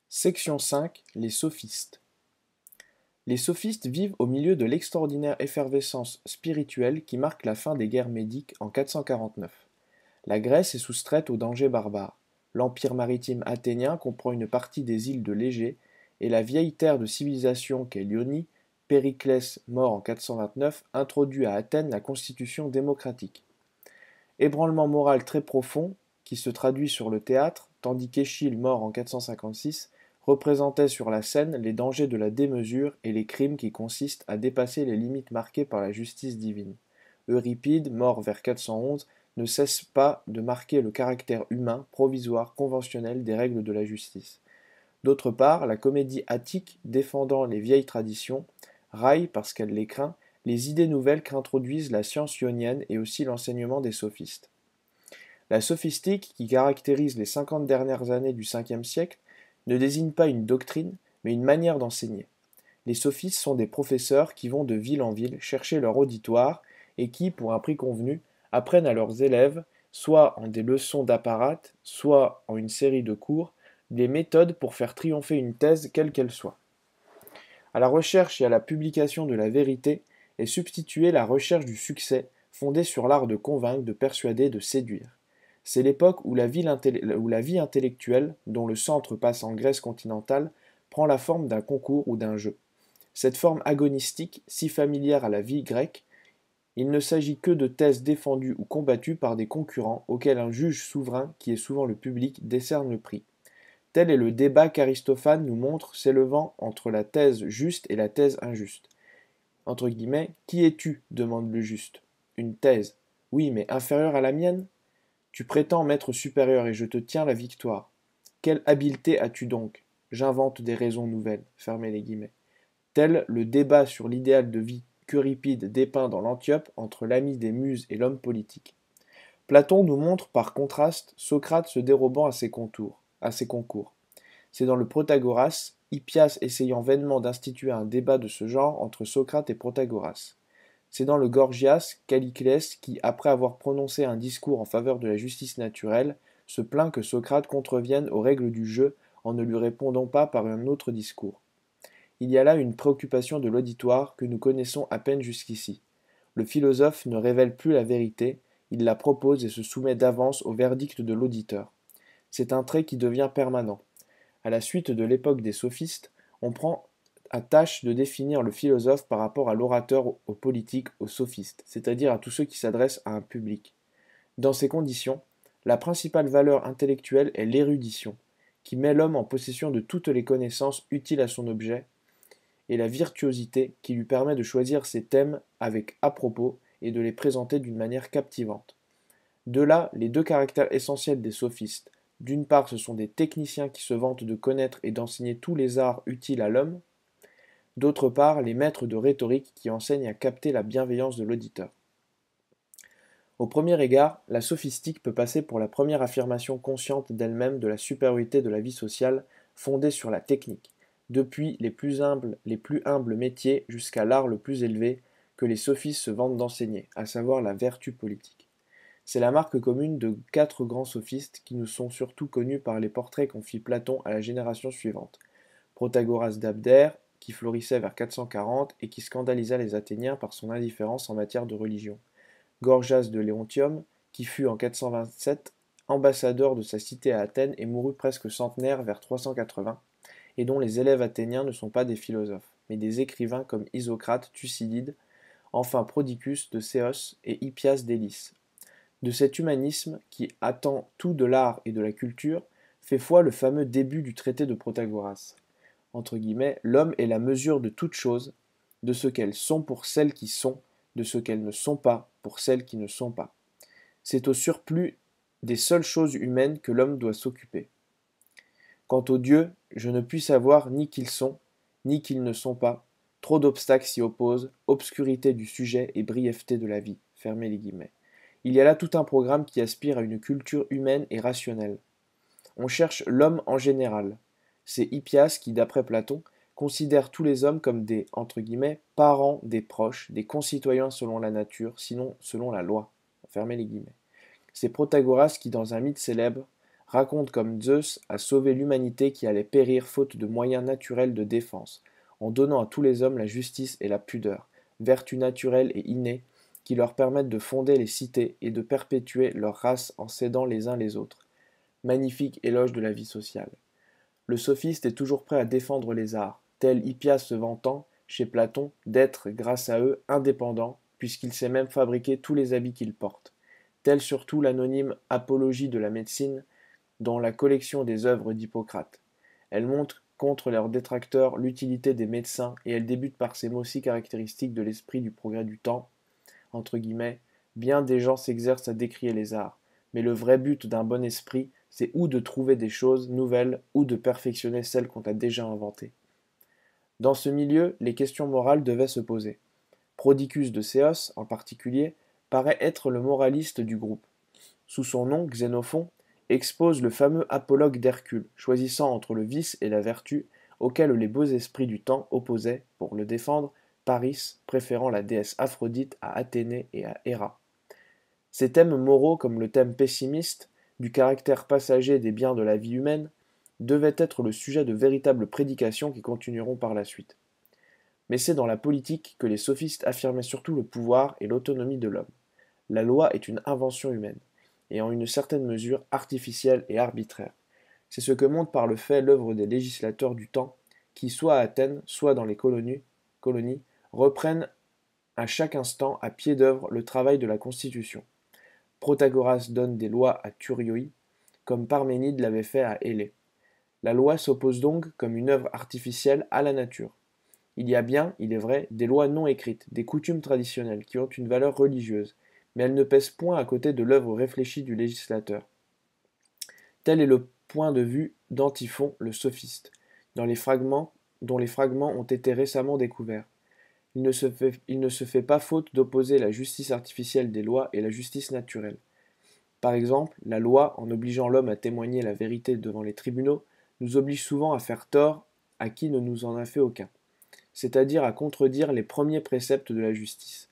Section 5. Les sophistes. Les sophistes vivent au milieu de l'extraordinaire effervescence spirituelle qui marque la fin des guerres médiques en 449. La Grèce est soustraite aux dangers barbares. L'empire maritime athénien comprend une partie des îles de l'Égée, et la vieille terre de civilisation qu'est l'Ionie, Périclès, mort en 429, introduit à Athènes la constitution démocratique. Ébranlement moral très profond, qui se traduit sur le théâtre, tandis qu'Échille, mort en 456, représentait sur la scène les dangers de la démesure et les crimes qui consistent à dépasser les limites marquées par la justice divine. Euripide, mort vers 411, ne cesse pas de marquer le caractère humain, provisoire, conventionnel des règles de la justice. D'autre part, la comédie attique, défendant les vieilles traditions, raille, parce qu'elle les craint, les idées nouvelles qu'introduisent la science ionienne et aussi l'enseignement des sophistes. La sophistique, qui caractérise les 50 dernières années du 5e siècle, ne désigne pas une doctrine, mais une manière d'enseigner. Les sophistes sont des professeurs qui vont de ville en ville chercher leur auditoire et qui, pour un prix convenu, apprennent à leurs élèves, soit en des leçons d'apparate, soit en une série de cours, des méthodes pour faire triompher une thèse quelle qu'elle soit. À la recherche et à la publication de la vérité est substituée la recherche du succès, fondée sur l'art de convaincre, de persuader, de séduire. C'est l'époque où la vie intellectuelle, dont le centre passe en Grèce continentale, prend la forme d'un concours ou d'un jeu. Cette forme agonistique, si familière à la vie grecque, il ne s'agit que de thèses défendues ou combattues par des concurrents auxquels un juge souverain, qui est souvent le public, décerne le prix. Tel est le débat qu'Aristophane nous montre s'élevant entre la thèse juste et la thèse injuste. Entre guillemets, qui es-tu demande le juste. Une thèse. Oui, mais inférieure à la mienne? Tu prétends m'être supérieur et je te tiens la victoire. Quelle habileté as-tu donc? J'invente des raisons nouvelles. Fermez les guillemets. Tel le débat sur l'idéal de vie qu'Euripide dépeint dans l'Antiope entre l'ami des muses et l'homme politique. Platon nous montre par contraste Socrate se dérobant à ses concours. C'est dans le Protagoras, Hippias essayant vainement d'instituer un débat de ce genre entre Socrate et Protagoras. C'est dans le Gorgias Calliclès qui, après avoir prononcé un discours en faveur de la justice naturelle, se plaint que Socrate contrevienne aux règles du jeu en ne lui répondant pas par un autre discours. Il y a là une préoccupation de l'auditoire que nous connaissons à peine jusqu'ici. Le philosophe ne révèle plus la vérité, il la propose et se soumet d'avance au verdict de l'auditeur. C'est un trait qui devient permanent. À la suite de l'époque des sophistes, on prend à tâche de définir le philosophe par rapport à l'orateur, au politique, aux sophistes, c'est-à-dire à tous ceux qui s'adressent à un public. Dans ces conditions, la principale valeur intellectuelle est l'érudition, qui met l'homme en possession de toutes les connaissances utiles à son objet, et la virtuosité, qui lui permet de choisir ses thèmes avec à-propos et de les présenter d'une manière captivante. De là, les deux caractères essentiels des sophistes. D'une part, ce sont des techniciens qui se vantent de connaître et d'enseigner tous les arts utiles à l'homme. D'autre part, les maîtres de rhétorique qui enseignent à capter la bienveillance de l'auditeur. Au premier égard, la sophistique peut passer pour la première affirmation consciente d'elle-même de la supériorité de la vie sociale fondée sur la technique, depuis les plus humbles métiers jusqu'à l'art le plus élevé que les sophistes se vantent d'enseigner, à savoir la vertu politique. C'est la marque commune de quatre grands sophistes qui nous sont surtout connus par les portraits qu'en fit Platon à la génération suivante. Protagoras d'Abdère, qui florissait vers 440 et qui scandalisa les Athéniens par son indifférence en matière de religion. Gorgias de Léontium, qui fut en 427 ambassadeur de sa cité à Athènes et mourut presque centenaire vers 380, et dont les élèves athéniens ne sont pas des philosophes, mais des écrivains comme Isocrate, Thucydide, enfin Prodicus de Céos et Hippias d'Élis. De cet humanisme, qui attend tout de l'art et de la culture, fait foi le fameux début du traité de Protagoras. Entre guillemets, l'homme est la mesure de toutes choses, de ce qu'elles sont pour celles qui sont, de ce qu'elles ne sont pas pour celles qui ne sont pas. C'est au surplus des seules choses humaines que l'homme doit s'occuper. Quant aux dieux, je ne puis savoir ni qu'ils sont, ni qu'ils ne sont pas. Trop d'obstacles s'y opposent, obscurité du sujet et brièveté de la vie. Fermez les guillemets. Il y a là tout un programme qui aspire à une culture humaine et rationnelle. On cherche l'homme en général. C'est Hippias qui, d'après Platon, considère tous les hommes comme des entre guillemets, parents des proches, des concitoyens selon la nature, sinon selon la loi. Fermez les guillemets. C'est Protagoras qui, dans un mythe célèbre, raconte comme Zeus a sauvé l'humanité qui allait périr faute de moyens naturels de défense, en donnant à tous les hommes la justice et la pudeur, vertus naturelles et innées, qui leur permettent de fonder les cités et de perpétuer leur race en s'aidant les uns les autres. Magnifique éloge de la vie sociale. Le sophiste est toujours prêt à défendre les arts, tel Hippias se vantant, chez Platon, d'être, grâce à eux, indépendant, puisqu'il sait même fabriquer tous les habits qu'il porte. Tel surtout l'anonyme Apologie de la médecine, dans la collection des œuvres d'Hippocrate. Elle montre contre leurs détracteurs l'utilité des médecins et elle débute par ces mots si caractéristiques de l'esprit du progrès du temps, entre guillemets, bien des gens s'exercent à décrier les arts, mais le vrai but d'un bon esprit, c'est ou de trouver des choses nouvelles ou de perfectionner celles qu'on a déjà inventées. Dans ce milieu, les questions morales devaient se poser. Prodicus de Céos, en particulier, paraît être le moraliste du groupe. Sous son nom, Xénophon expose le fameux apologue d'Hercule, choisissant entre le vice et la vertu, auquel les beaux esprits du temps opposaient, pour le défendre, Paris, préférant la déesse Aphrodite à Athénée et à Héra. Ces thèmes moraux, comme le thème pessimiste, du caractère passager des biens de la vie humaine, devaient être le sujet de véritables prédications qui continueront par la suite. Mais c'est dans la politique que les sophistes affirmaient surtout le pouvoir et l'autonomie de l'homme. La loi est une invention humaine, et en une certaine mesure artificielle et arbitraire. C'est ce que montre par le fait l'œuvre des législateurs du temps, qui, soit à Athènes, soit dans les colonies, reprennent à chaque instant à pied d'œuvre le travail de la Constitution. Protagoras donne des lois à Thurioi, comme Parménide l'avait fait à Élée. La loi s'oppose donc, comme une œuvre artificielle, à la nature. Il y a bien, il est vrai, des lois non écrites, des coutumes traditionnelles qui ont une valeur religieuse, mais elles ne pèsent point à côté de l'œuvre réfléchie du législateur. Tel est le point de vue d'Antiphon, le sophiste, dont les fragments ont été récemment découverts. Il ne se fait pas faute d'opposer la justice artificielle des lois et la justice naturelle. Par exemple, la loi, en obligeant l'homme à témoigner la vérité devant les tribunaux, nous oblige souvent à faire tort à qui ne nous en a fait aucun, c'est-à-dire à contredire les premiers préceptes de la justice.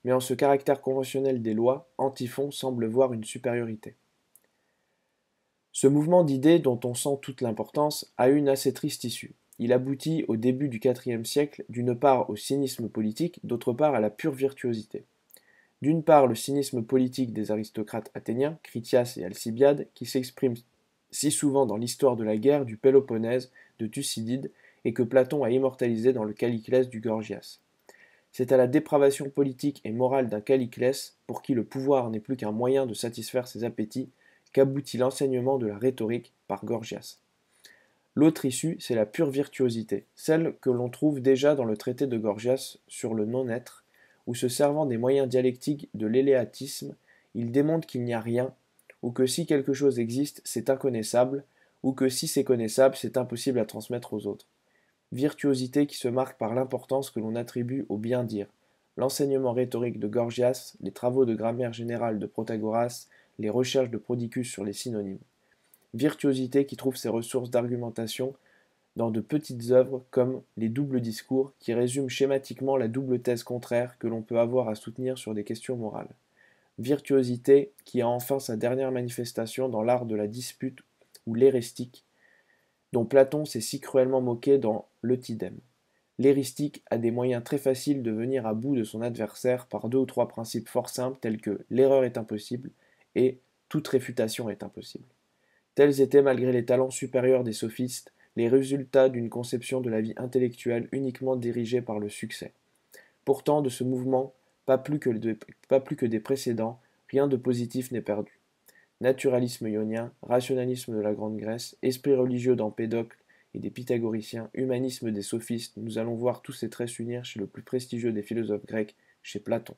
Mais en ce caractère conventionnel des lois, Antiphon semble voir une supériorité. Ce mouvement d'idées, dont on sent toute l'importance, a une assez triste issue. Il aboutit au début du IVe siècle, d'une part au cynisme politique, d'autre part à la pure virtuosité. D'une part le cynisme politique des aristocrates athéniens, Critias et Alcibiade, qui s'exprime si souvent dans l'histoire de la guerre du Péloponnèse de Thucydide et que Platon a immortalisé dans le Calliclès du Gorgias. C'est à la dépravation politique et morale d'un Calliclès, pour qui le pouvoir n'est plus qu'un moyen de satisfaire ses appétits, qu'aboutit l'enseignement de la rhétorique par Gorgias. L'autre issue, c'est la pure virtuosité, celle que l'on trouve déjà dans le traité de Gorgias sur le non-être, où se servant des moyens dialectiques de l'éléatisme, il démontre qu'il n'y a rien, ou que si quelque chose existe, c'est inconnaissable, ou que si c'est connaissable, c'est impossible à transmettre aux autres. Virtuosité qui se marque par l'importance que l'on attribue au bien dire. L'enseignement rhétorique de Gorgias, les travaux de grammaire générale de Protagoras, les recherches de Prodicus sur les synonymes. Virtuosité qui trouve ses ressources d'argumentation dans de petites œuvres comme les doubles discours qui résument schématiquement la double thèse contraire que l'on peut avoir à soutenir sur des questions morales. Virtuosité qui a enfin sa dernière manifestation dans l'art de la dispute ou l'éristique, dont Platon s'est si cruellement moqué dans l'Eutydème. L'éristique a des moyens très faciles de venir à bout de son adversaire par deux ou trois principes fort simples tels que l'erreur est impossible et toute réfutation est impossible. Tels étaient, malgré les talents supérieurs des sophistes, les résultats d'une conception de la vie intellectuelle uniquement dirigée par le succès. Pourtant, de ce mouvement, pas plus que des précédents, rien de positif n'est perdu. Naturalisme ionien, rationalisme de la Grande Grèce, esprit religieux d'Empédocle et des pythagoriciens, humanisme des sophistes, nous allons voir tous ces traits s'unir chez le plus prestigieux des philosophes grecs, chez Platon.